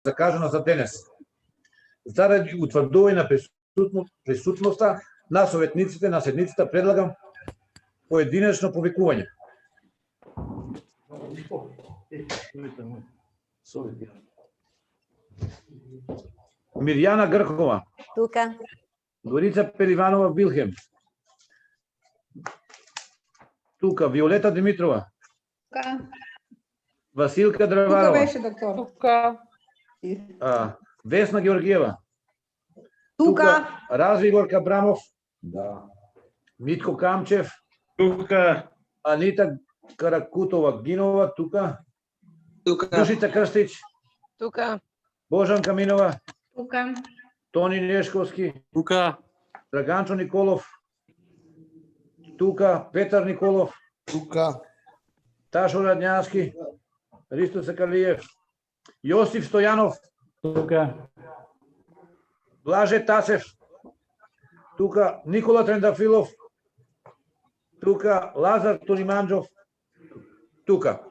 закажана за денес. Заради утврдување на присутноста на советниците на седницата предлагам поединечно повикување. Мирјана Гркова. Тука. Дорица Пеливанова Вилхем. Тука. Виолета Димитрова. Тука. Василка Тука Древарова. беше доктор. Тука. Весна Георгиева. Тука. Развигор Кабрамов. Да. Митко Камчев. Тука. Анита Каракутова Гинова. Тука. Тука. Душица Крстич. Тука. Божан Каминова. Тука. Тони Нешковски. Тука. Драганчо Николов. Тука. Петар Николов. Тука. Ташо Радњански. Ристо Сакалиев. Јосиф Стојанов. Тука. Блаже Тасев. Тука. Никола Трендафилов. Тука. Лазар Тониманџов. Тука.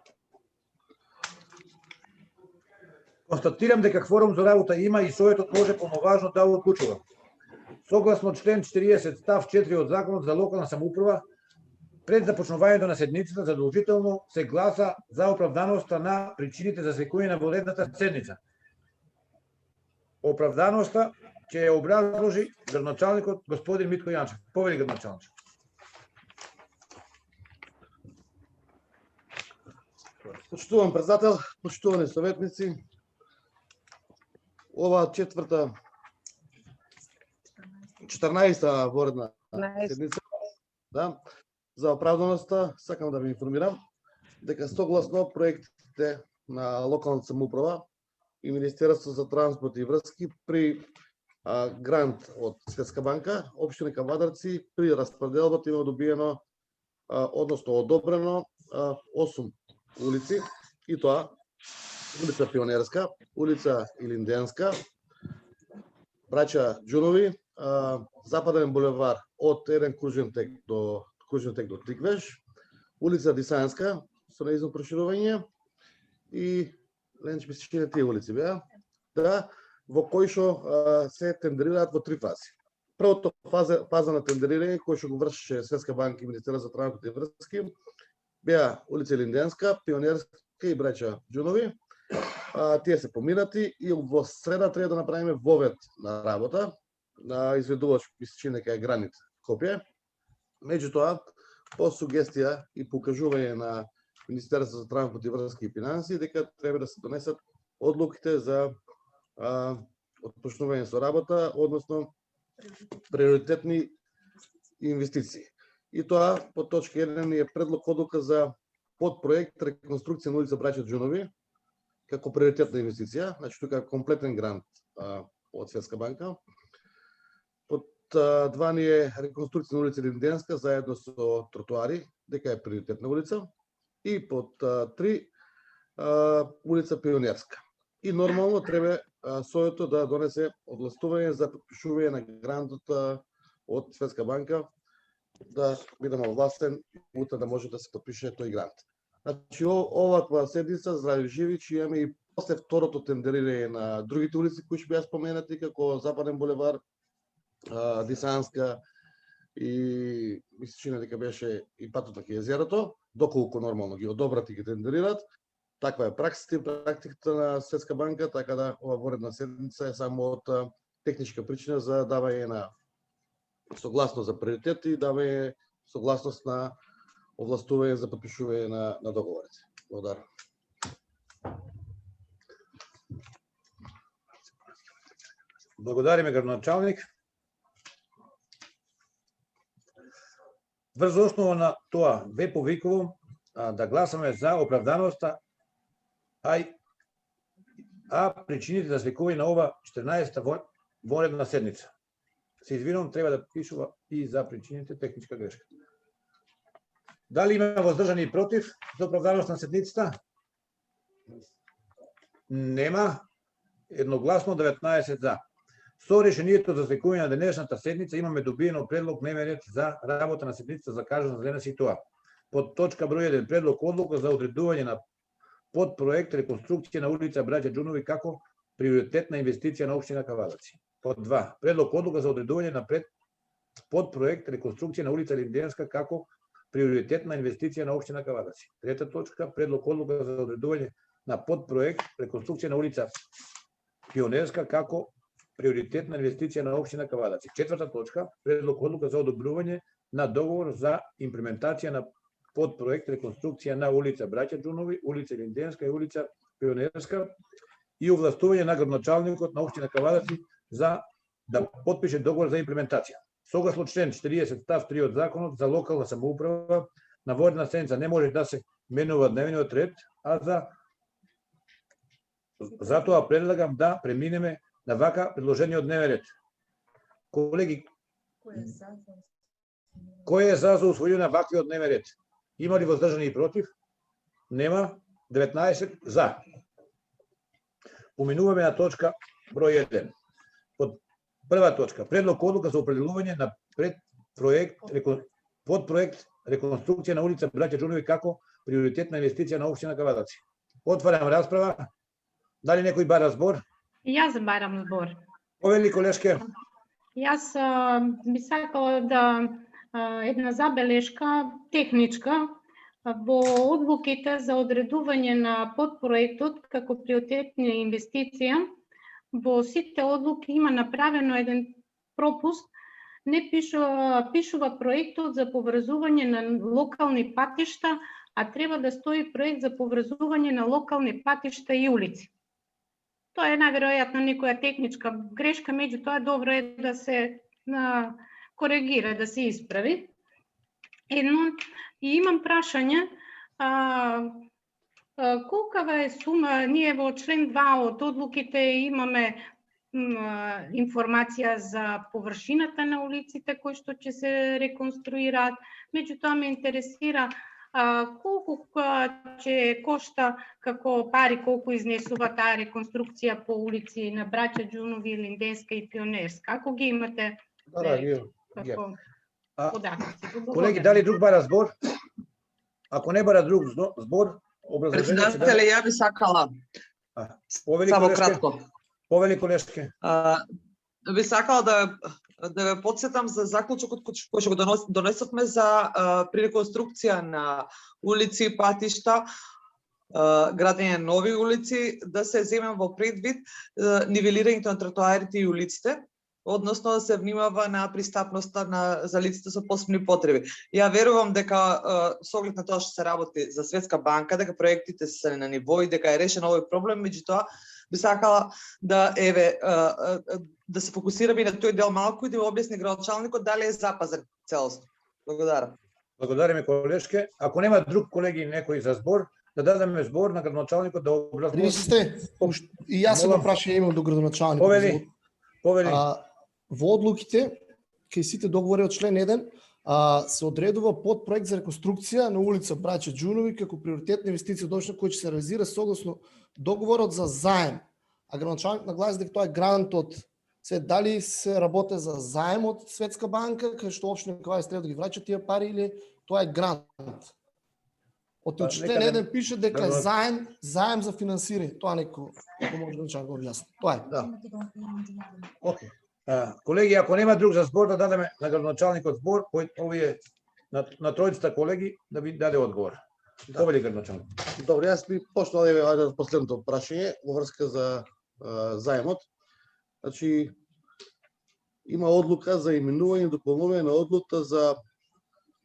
Констатирам дека кворум за работа има и советот може полноважно да одлучува. Согласно член 40 став 4 од Законот за локална самоуправа, пред започнувањето на седницата задолжително се гласа за оправданоста на причините за свекување на vanredната седница. Оправданоста ќе ја образложи градоначалникот господин Митко Јанчев. Повели градоначалник. Почитуван председател, почитувани советници, ова четврта 14-та воредна седница, да, за оправданоста сакам да ви информирам дека согласно проектите на локалната самоуправа и Министерството за транспорт и врски при грант од Светска банка, општина Кавадарци при распределбата има добиено, односно одобрено 8 улици, и тоа улица Пионерска, улица Илинденска, Браќа Џунови, Западен булевар од еден кружен тек до Тиквеш, улица Дисанска со нејзино проширување и Ленч мислиш тие улици беа, да, во кои што се тендерираат во 3 фази. Првото фаза на тендерирање кој што го вршеше Светска банка и Министерството за транспорт и врски беа улица Линденска, Пионерска и Браќа Џунови. Тие се поминати и во среда треба да направиме вовед на работа на изведувач мисличи дека е Гранит Скопје. Меѓутоа, по сугестија и покажување на Министерството за транспорт и врски и финансии дека треба да се донесат одлуките за отпочнување со работа, односно приоритетни инвестиции. И тоа по точка 1 е предлог одлука за подпроект реконструкција на улица Браќа Џунови како приоритетна инвестиција, значи тука е комплетен грант од Светска банка. Под 2 ни е реконструкција на улица Линденска заедно со тротоари, дека е приоритетна улица. И под 3 улица Пионерска. И нормално треба советот да донесе огласување за подпишување на грантот од Светска банка, да бидеме овластен утре да може да се подпише тој грант. Значи оваква седница здрави живи, че имаме и после второто тендерирање на другите улици кои ќе беа споменати како Западен булевар, Дисанска и мисличина дека беше и патот на езерото, доколку нормално ги одобрат и ги тендерират. Таква е практиката на Светска банка, така да ова воредна седница е само од техничка причина за давање на согласност за приоритет и давање согласност на овластување за подпишување на договорите. Благодарам. Благодариме градоначалник. Врз основа на тоа ве повикувам да гласаме за оправданоста, причините за свекување на ова 14-та воредна седница. Се извинувам, треба да пишува и за причините, техничка грешка. Дали има воздржани и против за оправданост на седницата? Нема. Едногласно 19 за. Со решението за свекување на денешната седница имаме добиено предлог дневен ред за работа на седницата закажана за денес и тоа. Под точка број 1 предлог одлука за одредување на подпроект реконструкција на улица Браќа Џунови како приоритетна инвестиција на општина Кавадаци. Под 2. Предлог одлука за одредување на подпроект реконструкција на улица Линденска како приоритетна инвестиција на општина Кавадаци. Трета точка, предлог одлука за одредување на подпроект реконструкција на улица Пионерска како приоритетна инвестиција на општина Кавадаци. Четврта точка, предлог одлука за одобрување на договор за имплементација на подпроект реконструкција на улица Браќа Џунови, улица Линденска и улица Пионерска и овластување на градоначалникот на општина Кавадаци за да потпише договор за имплементација. Согласно член 40 став 3 од Законот за локална самоуправа, на водена седница не може да се менува дневниот ред, а затоа предлагам да преминеме на вака предложениот дневен ред. Колеги, кој е за усвојување на ваквиот дневен ред? Има ли воздржани и против? Нема. 19 за. Поминуваме на точка број 1. Под прва точка, предлог одлука за определување на подпроект реконструкција на улица Браќа Џунови како приоритетна инвестиција на општина Кавадаци. Отварам расправа. Дали некој бара збор? Јас барам збор. Повели колешке. Јас би сакала да една забелешка техничка во одлуките за одредување на подпроектот како приоритетна инвестиција. Во сите одлуки има направено еден пропуст, не пишува проектот за поврзување на локални патишта, а треба да стои проект за поврзување на локални патишта и улици. Тоа е најверојатно некоја техничка грешка, меѓутоа добро е да се коригира, да се исправи. Едно, и имам прашање, колкава е сума, ние во член 2 од одлуките имаме информација за површината на улиците кои што ќе се реконструираат, меѓутоа ме интересира колку ќе кошта како пари, колку изнесува таа реконструкција по улици на Браќа Џунови, Линденска и Пионерска. Ако ги имате како податоци. Колеги, дали друг бара збор? Ако не бара друг збор, Председателе, ја би сакала. Само кратко. Повели колешке. Би сакала да ве потсетам за заклучокот кој што го донесовме за при реконструкција на улици и патишта, градење на нови улици, да се земе во предвид нивелирањето на тротоарите и улиците, односно да се внимава на пристапноста за лицата со посебни потреби. Ја верувам дека со оглед на тоа што се работи за Светска банка, дека проектите се на ниво и дека е решен овој проблем, меѓутоа би сакала да да се фокусираме на тој дел малку и да објасни градоначалникот дали е запазен целосно. Благодарам. Благодариме колешке. Ако нема друг колеги некој за збор, да дадеме збор на градоначалникот да образложи. И јас се прашање имам до градоначалникот. Повели. Во одлуките, кај сите договори од член 1, се одредува подпроект за реконструкција на улица Браќа Џунови како приоритетна инвестиција од општина која ќе се реализира согласно договорот за заем. А градоначалник нагласи дека тоа е грант од дали се работи за заем од Светска банка, кај што општина Кавадаци треба да ги враќа тие пари или тоа е грант. Од член 1 пише дека е заем за финансирање. Тоа некој може да го објасни. Тоа е. Да. Океј. Колеги, ако нема друг за збор, да дадеме на градоначалникот збор, овие на тројцата колеги да ви даде одговор. Повели градоначалник. Добро, јас би почнал да последното прашање во врска за заемот. Значи, има одлука за именување и дополнување на одлука за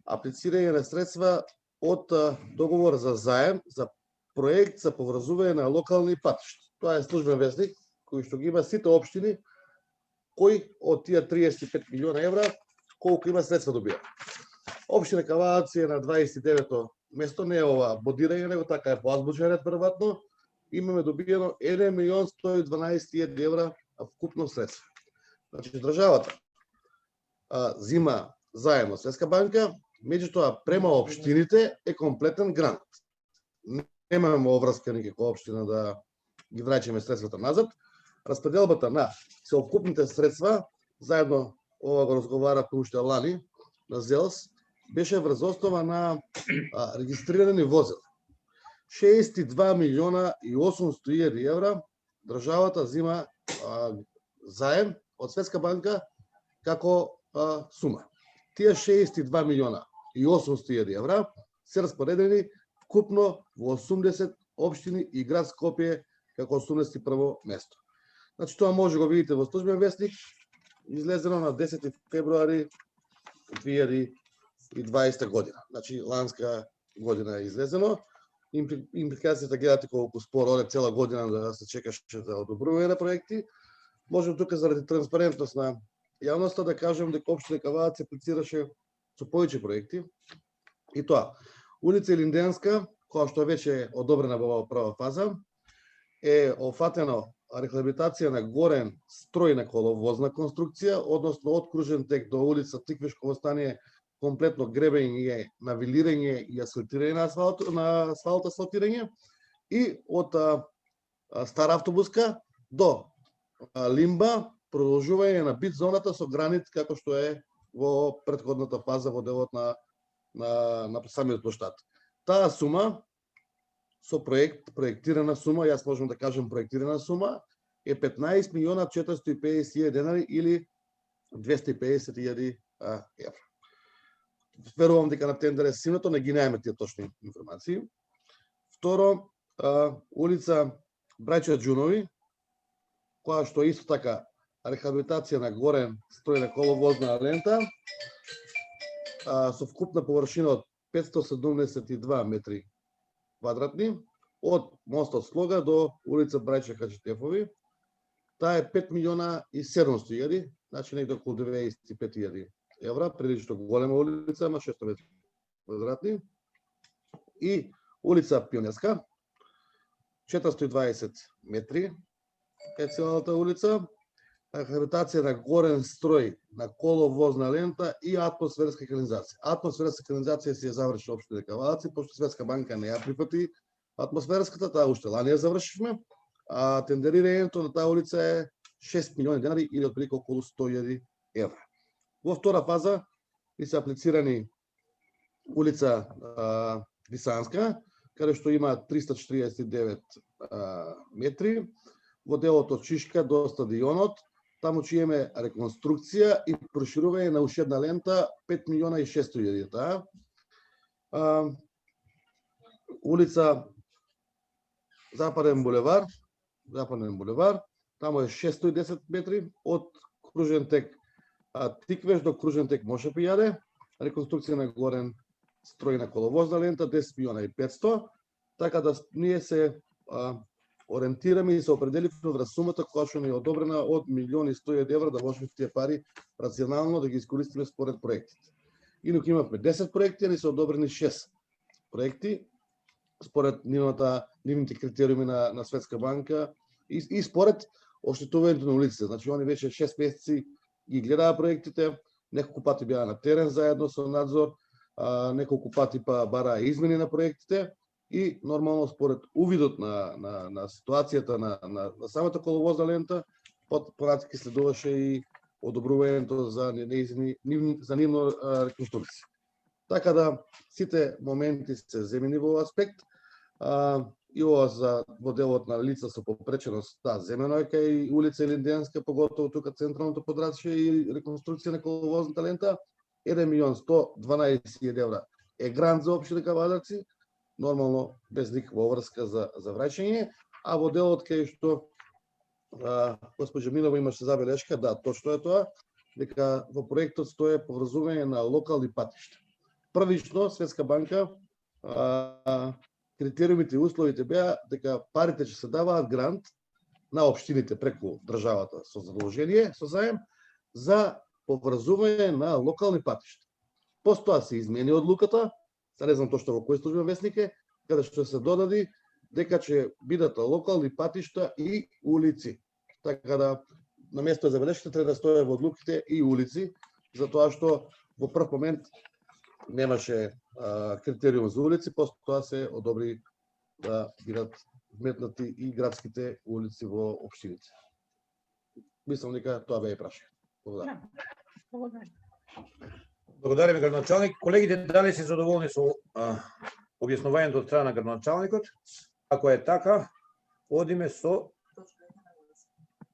аплицирање на средства од договор за заем за проект за поврзување на локални патишта. Тоа е службен вестник кој што ги има сите општини, кој од тие 35 милиона евра колку има средства добија. Општина Кавадаци е на 29-то место, не е ова бодирање, него така е по азбучен ред веројатно. Имаме добиено 1.112.000 евра вкупно средства. Значи државата зима заем од Светска банка, меѓутоа према општините е комплетен грант. Немаме обврска никаква општина да ги враќаме средствата назад. Распределбата на целокупните средства, заедно ова го разговарахме уште лани на ЗЕЛС, беше врз основа на регистрирани возила. 62 милиона и 800 евра државата зима заем од Светска банка како сума. Тие 62 милиона и 800.000 евра се распоредени вкупно во 80 општини и град Скопје како 81 место. Значи тоа може го видите во службен вестник, излезено на 10 февруари 2020 година. Значи ланска година е излезено. Импликацијата гледате колку спор оде цела година да се чекаше за одобрување на проекти. Можем тука заради транспарентност на јавноста да кажем дека општина Кавадац аплицираше со повеќе проекти. И тоа, улица Илинденска, која што веќе е одобрена во прва фаза, е офатено рехабилитација на горен строј на коловозна конструкција, односно од кружен тек до улица Тиквешково стание, комплетно гребење, навилирање и асфалтирање на асфалт асфалтирање, и од стара автобуска до Лимба продолжување на бит зоната со гранит како што е во претходната фаза во делот на самиот площад. Таа сума со проектирана сума, јас можам да кажам проектирана сума, е 15 милиона 450.000 денари или 250.000 евра. Верувам дека на тендер е симето, не ги најаме тие точни информации. Второ, улица Браќа Џунови, која што исто така рехабилитација на горен строј на коловозна лента, со вкупна површина од 572 метри квадратни, од мостот Слога до улица Браќа Хаджитефови. Таа е 5 милиона и 700.000, значи негде околу 95.000 евра, прилично голема улица, има 600 метри квадратни. И улица Пионерска, 420 метри е целата улица, рехабилитација на горен строј на коловозна лента и атмосферска канализација. Атмосферска канализација се заврши општина Кавадац, пошто Светска банка не ја припати атмосферската, таа уште лани ја завршивме, а тендерирањето на таа улица е 6 милиони денари или отприлика околу 100.000 евра. Во втора фаза и се аплицирани улица Висанска, каде што има 349 метри, во делот од Чишка до стадионот, таму ќе имаме реконструкција и проширување на уште една лента 5 милиона и 600.000 таа. Улица Западен булевар, таму е 610 метри од кружен тек Тиквеш до кружен тек Мошапијаде, реконструкција на горен строј на коловозна лента 10 милиона и 500, така да ние се ориентираме и се определивме врз сумата која што ни е одобрена од 1.100.000 евра да можеме тие пари рационално да ги искористиме според проектите. Инаку имавме 10 проекти, ни се одобрени 6 проекти според нивните критериуми на Светска банка и според оштетувањето на улиците. Значи они веќе 6 месеци ги гледаа проектите, неколку пати беа на терен заедно со надзор, неколку пати бараа измени на проектите и нормално според увидот на ситуацијата на самата коловозна лента, понатака следуваше и одобрувањето за нивна реконструкција. Така да сите моменти се земени во аспект, и ова во делот на лица со попреченост, земено е кај улица Илинденска, поготово тука централното подрачје и реконструкција на коловозната лента, 1.112.000 евра е грант за општина Кавадаци, нормално без никаква врска за враќање, а во делот кај што госпожа Минова имаше забелешка, да, точно е тоа, дека во проектот стои поврзување на локални патишта. Првично Светска банка критериумите и условите беа дека парите ќе се даваат грант на општините преку државата со задолжение, со заем, за поврзување на локални патишта. Постоја се измени одлуката, се не знам точно во кој службен вестник е, каде што се додади дека ќе бидат локални патишта и улици. Така да, на место забелешките треба да стои во одлуките и улици, затоа што во прв момент немаше критериум за улици, постоја се одобри да бидат вметнати и градските улици во општините. Мислам дека тоа бе и прашање. Благодарам. Благодариме, градоначалник. Колегите, дали се задоволни со објаснувањето од страна на градоначалникот? Ако е така, одиме со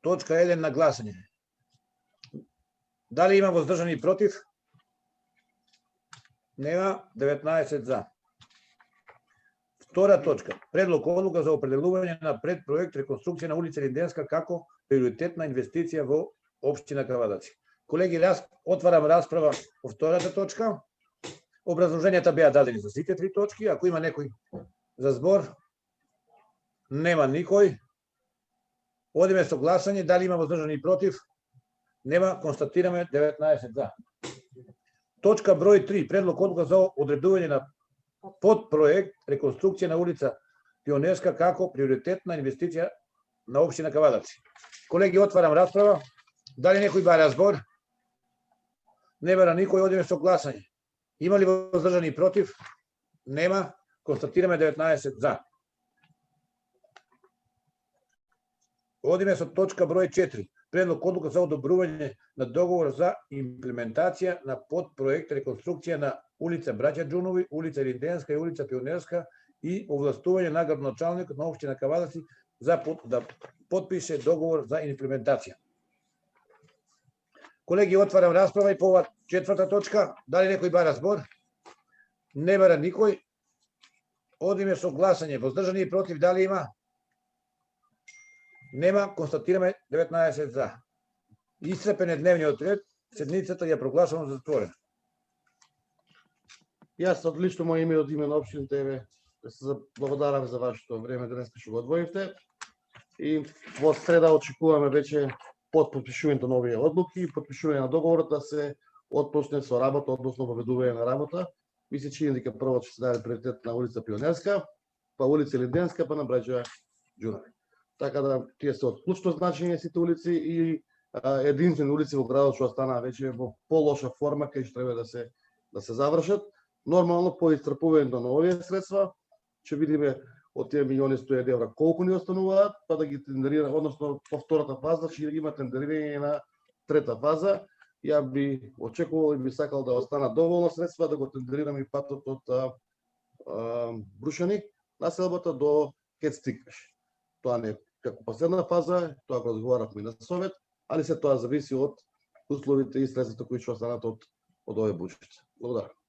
точка 1 на гласање. Дали има воздржани и против? Нема. 19 за. Втора точка. Предлог одлука за определување на предпроект реконструкција на улица Линденска како приоритетна инвестиција во општина Кавадаци. Колеги, отварам расправа по втората точка. Образложенијата беа дадени за сите три точки. Ако има некој за збор, нема никој. Одиме со гласање. Дали има воздржани и против? Нема. Констатираме 19 за. Точка број 3. Предлог одлука за одредување на подпроект реконструкција на улица Пионерска како приоритетна инвестиција на општина Кавадаци. Колеги, отварам расправа. Дали некој бара збор? Не бара никој, одиме со гласање. Има ли воздржани и против? Нема. Констатираме 19 за. Одиме со точка број 4. Предлог одлука за одобрување на договор за имплементација на подпроект реконструкција на улица Браќа Џунови, улица Линденска и улица Пионерска и овластување на градоначалникот на општина Кавадаци да потпише договор за имплементација. Колеги, отварам расправа и по ова четврта точка. Дали некој бара збор? Не бара никој. Одиме со гласање. Воздржани и против дали има? Нема. Констатираме 19 за. Исцрпен е дневниот ред. Седницата ја прогласувам за затворена. Јас од лично моје име, од име на општината, да се благодарам за вашето време денеска што го одвоивте. И во среда очекуваме веќе под потпишувањето на овие одлуки и потпишување на договорот да се отпочне со работа, односно воведување на работа. Ми се чини дека прво ќе се даде приоритет на улица Пионерска, па улица Линденска, па на Браќа Џунови. Така да тие се од клучно значење сите улици и единствени улици во градот што останаа веќе во полоша форма кај што треба да се завршат. Нормално по истрпувањето на овие средства ќе видиме од тие милиони 100 евра колку ни остануваат, па да ги тендерираме, односно по втората фаза ќе има тендерирање на трета фаза. Ја би очекувал и би сакал да останат доволно средства да го тендерираме и патот од Брушаник населбата до Кецтикаш. Тоа не е како последна фаза, тоа го разговаравме на совет, али се тоа зависи од условите и средствата кои ќе останат од овој буџет. Благодарам.